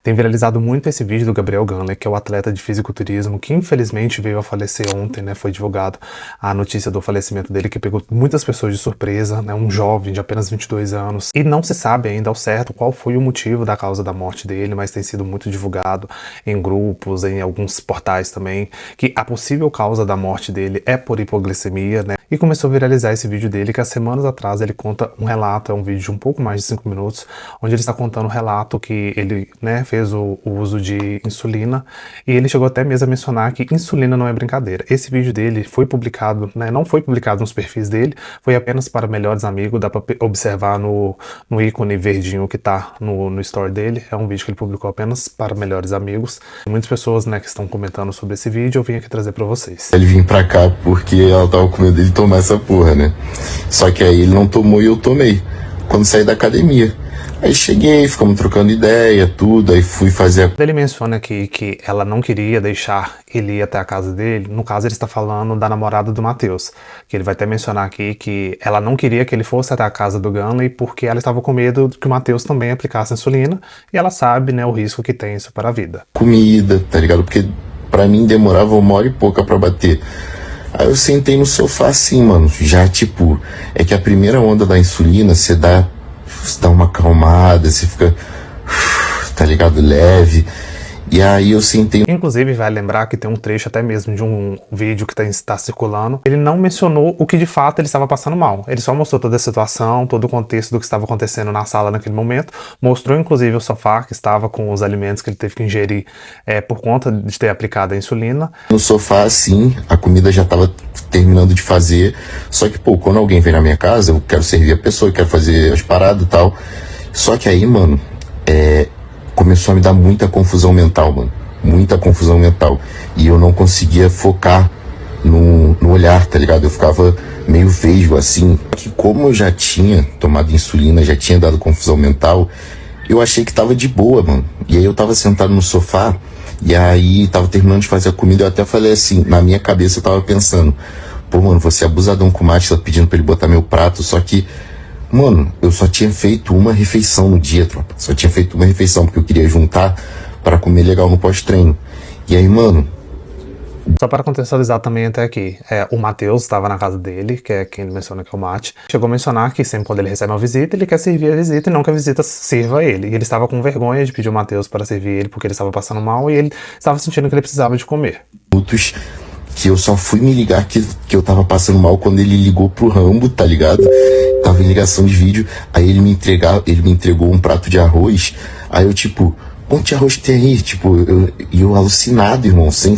Tem viralizado muito esse vídeo do Gabriel Gunler, que é o atleta de fisiculturismo, que infelizmente veio a falecer ontem, né? Foi divulgado a notícia do falecimento dele, que pegou muitas pessoas de surpresa, né? Um jovem de apenas 22 anos. E não se sabe ainda ao certo qual foi o motivo da causa da morte dele, mas tem sido muito divulgado em grupos, em alguns portais também, que a possível causa da morte dele é por hipoglicemia, né? E começou a viralizar esse vídeo dele, que há semanas atrás ele conta um relato, é um vídeo de um pouco mais de 5 minutos, onde ele está contando um relato que ele, né, fez o uso de insulina, e ele chegou até mesmo a mencionar que insulina não é brincadeira. Esse vídeo dele foi publicado, né, não foi publicado nos perfis dele, foi apenas para melhores amigos, dá para observar no ícone verdinho que tá no story dele, é um vídeo que ele publicou apenas para melhores amigos. Muitas pessoas, né, que estão comentando sobre esse vídeo, eu vim aqui trazer para vocês. Ele vim pra cá porque ela tava com medo dele tomar essa porra, né? Só que aí ele não tomou e eu tomei, quando saí da academia. Aí cheguei, ficamos trocando ideia, tudo, aí fui fazer Ele menciona aqui que ela não queria deixar ele ir até a casa dele. No caso, ele está falando da namorada do Matheus, que ele vai até mencionar aqui que ela não queria que ele fosse até a casa do Gunler porque ela estava com medo que o Matheus também aplicasse insulina, e ela sabe, né, o risco que tem isso para a vida. Comida, tá ligado? Porque pra mim demorava 1h30 pra bater. Aí eu sentei no sofá assim, mano, já tipo, é que a primeira onda da insulina, você dá uma acalmada, você fica, tá ligado, leve. E aí eu sentei. Inclusive, vai lembrar que tem um trecho até mesmo de um vídeo que está circulando. Ele não mencionou o que de fato ele estava passando mal. Ele só mostrou toda a situação, todo o contexto do que estava acontecendo na sala naquele momento. Mostrou inclusive o sofá que estava com os alimentos que ele teve que ingerir por conta de ter aplicado a insulina. No sofá, assim, a comida já tava terminando de fazer. Só que, pô, quando alguém vem na minha casa, eu quero servir a pessoa, eu quero fazer as paradas e tal. Só que aí, mano, começou a me dar muita confusão mental, mano. Muita confusão mental. E eu não conseguia focar no olhar, tá ligado? Eu ficava meio vesgo, assim. Que como eu já tinha tomado insulina, já tinha dado confusão mental, eu achei que tava de boa, mano. E aí eu tava sentado no sofá, e aí tava terminando de fazer a comida, eu até falei assim, na minha cabeça eu tava pensando, pô, mano, você é abusadão com o Mate, tá pedindo pra ele botar meu prato, só que, mano, eu só tinha feito uma refeição no dia, tropa. Só tinha feito uma refeição, porque eu queria juntar para comer legal no pós-treino. E aí, mano... Só para contextualizar também até aqui, o Matheus estava na casa dele, que é quem ele menciona que é o Mate. Chegou a mencionar que sempre quando ele recebe uma visita, ele quer servir a visita e não que a visita sirva a ele. E ele estava com vergonha de pedir o Matheus para servir ele, porque ele estava passando mal e ele estava sentindo que ele precisava de comer. Que eu só fui me ligar que eu tava passando mal quando ele ligou pro Rambo, tá ligado? Tava em ligação de vídeo, aí ele me entregou um prato de arroz, aí eu tipo, quanto de arroz tem aí? Tipo, eu alucinado, irmão, sem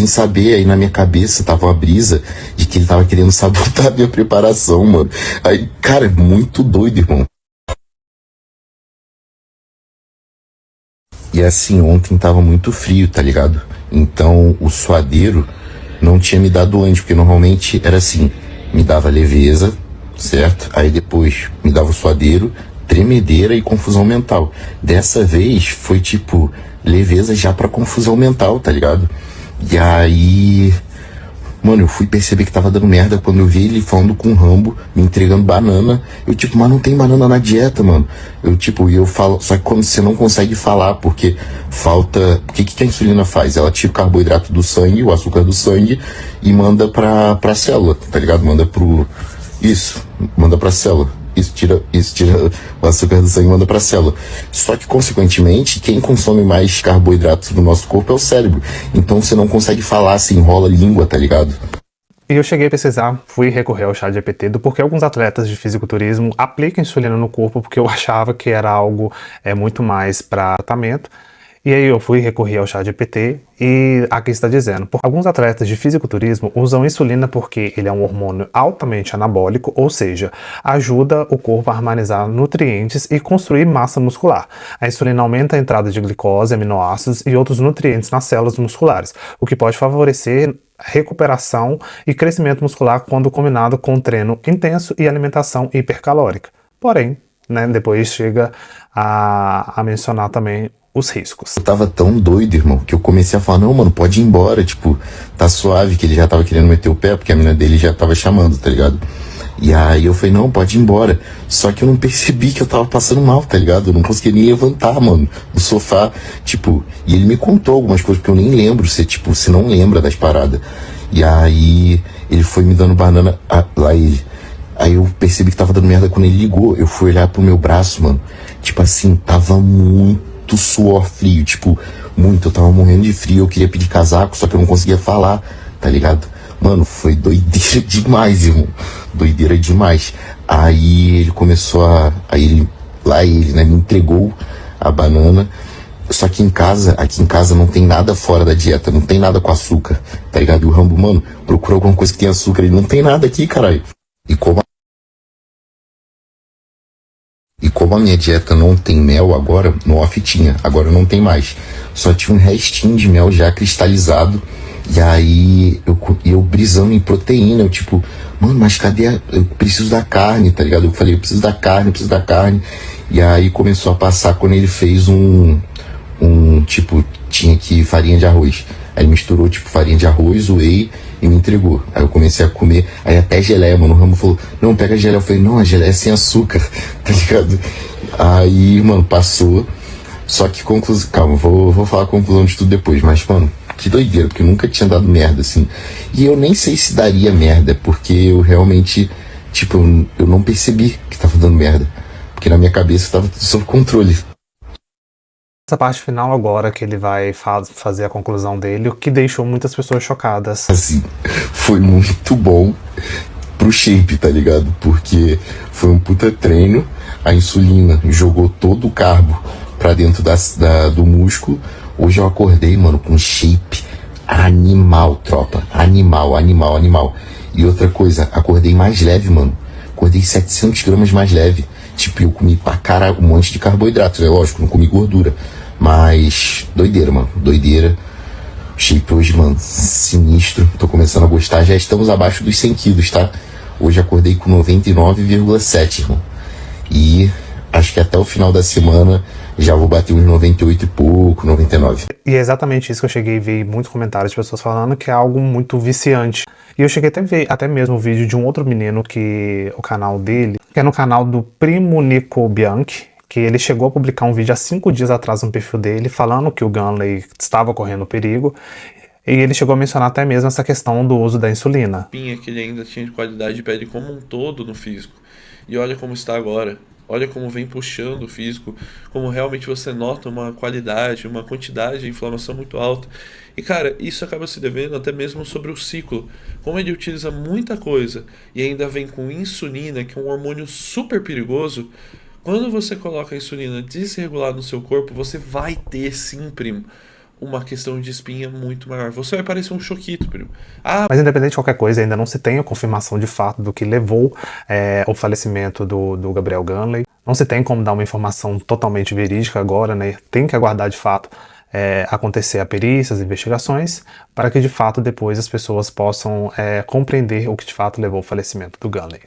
saber, aí na minha cabeça tava uma brisa de que ele tava querendo sabotar a minha preparação, mano. Aí, cara, muito doido, irmão. E assim, ontem tava muito frio, tá ligado? Então, o suadeiro não tinha me dado antes, porque normalmente era assim, me dava leveza, certo? Aí depois me dava o suadeiro, tremedeira e confusão mental. Dessa vez foi tipo, leveza já pra confusão mental, tá ligado? E aí, mano, eu fui perceber que tava dando merda quando eu vi ele falando com o Rambo, me entregando banana. Eu tipo, mas não tem banana na dieta, mano. Eu falo, só que quando você não consegue falar, porque falta... O que a insulina faz? Ela tira o carboidrato do sangue, o açúcar do sangue, e manda pra célula, tá ligado? Manda pra célula. Isso tira o açúcar do sangue e manda pra célula. Só que, consequentemente, quem consome mais carboidratos no nosso corpo é o cérebro. Então você não consegue falar, se enrola a língua, tá ligado? E eu cheguei a pesquisar, fui recorrer ao ChatGPT do porquê alguns atletas de fisiculturismo aplicam insulina no corpo, porque eu achava que era algo muito mais para tratamento. E aí eu fui recorrer ao ChatGPT e aqui está dizendo, alguns atletas de fisiculturismo usam insulina porque ele é um hormônio altamente anabólico, ou seja, ajuda o corpo a armazenar nutrientes e construir massa muscular. A insulina aumenta a entrada de glicose, aminoácidos e outros nutrientes nas células musculares, o que pode favorecer recuperação e crescimento muscular quando combinado com treino intenso e alimentação hipercalórica. Porém, né, depois chega a mencionar também os riscos. Eu tava tão doido, irmão, que eu comecei a falar, não, mano, pode ir embora, tipo, tá suave, que ele já tava querendo meter o pé, porque a mina dele já tava chamando, tá ligado? E aí eu falei, não, pode ir embora. Só que eu não percebi que eu tava passando mal, tá ligado? Eu não conseguia nem levantar, mano, do sofá. Tipo, e ele me contou algumas coisas, porque eu nem lembro, você não lembra das paradas. E aí ele foi me dando banana, lá ele. Aí eu percebi que tava dando merda quando ele ligou. Eu fui olhar pro meu braço, mano. Tipo assim, tava muito suor frio. Tipo, muito. Eu tava morrendo de frio. Eu queria pedir casaco, só que eu não conseguia falar, tá ligado? Mano, foi doideira demais, irmão. Doideira demais. Aí ele começou a. Ele, né, me entregou a banana. Só que aqui em casa não tem nada fora da dieta, não tem nada com açúcar, tá ligado? E o Rambo, mano, procura alguma coisa que tem açúcar. Ele não tem nada aqui, caralho. E como a minha dieta não tem mel agora, no off tinha, agora não tem mais. Só tinha um restinho de mel já cristalizado. E aí eu brisando em proteína, eu tipo, mano, mas eu preciso da carne, tá ligado? Eu falei, eu preciso da carne, eu preciso da carne. E aí começou a passar quando ele fez tipo, tinha aqui farinha de arroz. Aí ele misturou, tipo, farinha de arroz, whey e me entregou. Aí eu comecei a comer, aí até geleia, mano. O Rambo falou, não, pega a geleia. Eu falei, não, a geleia é sem açúcar, tá ligado? Aí, mano, passou. Só que conclusão, calma, vou falar a conclusão de tudo depois, mas, mano, que doideira, porque eu nunca tinha dado merda, assim. E eu nem sei se daria merda, porque eu realmente, tipo, eu não percebi que tava dando merda. Porque na minha cabeça tava tudo sob controle. Essa parte final agora que ele vai fazer a conclusão dele, o que deixou muitas pessoas chocadas. Assim, foi muito bom pro shape, tá ligado? Porque foi um puta treino, a insulina jogou todo o carbo pra dentro do músculo. Hoje eu acordei, mano, com shape animal, tropa. Animal, animal, animal. E outra coisa, acordei mais leve, mano. Acordei 700 gramas mais leve. Tipo, eu comi pra caralho um monte de carboidratos, é lógico, não comi gordura. Mas, doideira, mano, doideira. Shape hoje, mano, sinistro. Tô começando a gostar. Já estamos abaixo dos 100 quilos, tá? Hoje acordei com 99,7, irmão. E acho que até o final da semana já vou bater uns 98 e pouco, 99. E é exatamente isso que eu cheguei a ver muitos comentários de pessoas falando que é algo muito viciante. E eu cheguei até a ver até mesmo o vídeo de um outro menino que o canal dele, que é no canal do Primo Nico Bianchi, que ele chegou a publicar um vídeo há 5 dias atrás no perfil dele, falando que o Gunley estava correndo perigo. E ele chegou a mencionar até mesmo essa questão do uso da insulina. Que ele ainda tinha de qualidade de pele como um todo no físico. E olha como está agora. Olha como vem puxando o físico, como realmente você nota uma qualidade, uma quantidade de inflamação muito alta. E cara, isso acaba se devendo até mesmo sobre o ciclo. Como ele utiliza muita coisa e ainda vem com insulina, que é um hormônio super perigoso, quando você coloca a insulina desregulada no seu corpo, você vai ter sim, primo, uma questão de espinha muito maior. Você vai parecer um choquito, primo. Mas independente de qualquer coisa, ainda não se tem a confirmação de fato do que levou o falecimento do Gabriel Gunley. Não se tem como dar uma informação totalmente verídica agora, né? Tem que aguardar de fato acontecer a perícia, as investigações, para que de fato depois as pessoas possam compreender o que de fato levou ao falecimento do Gunley.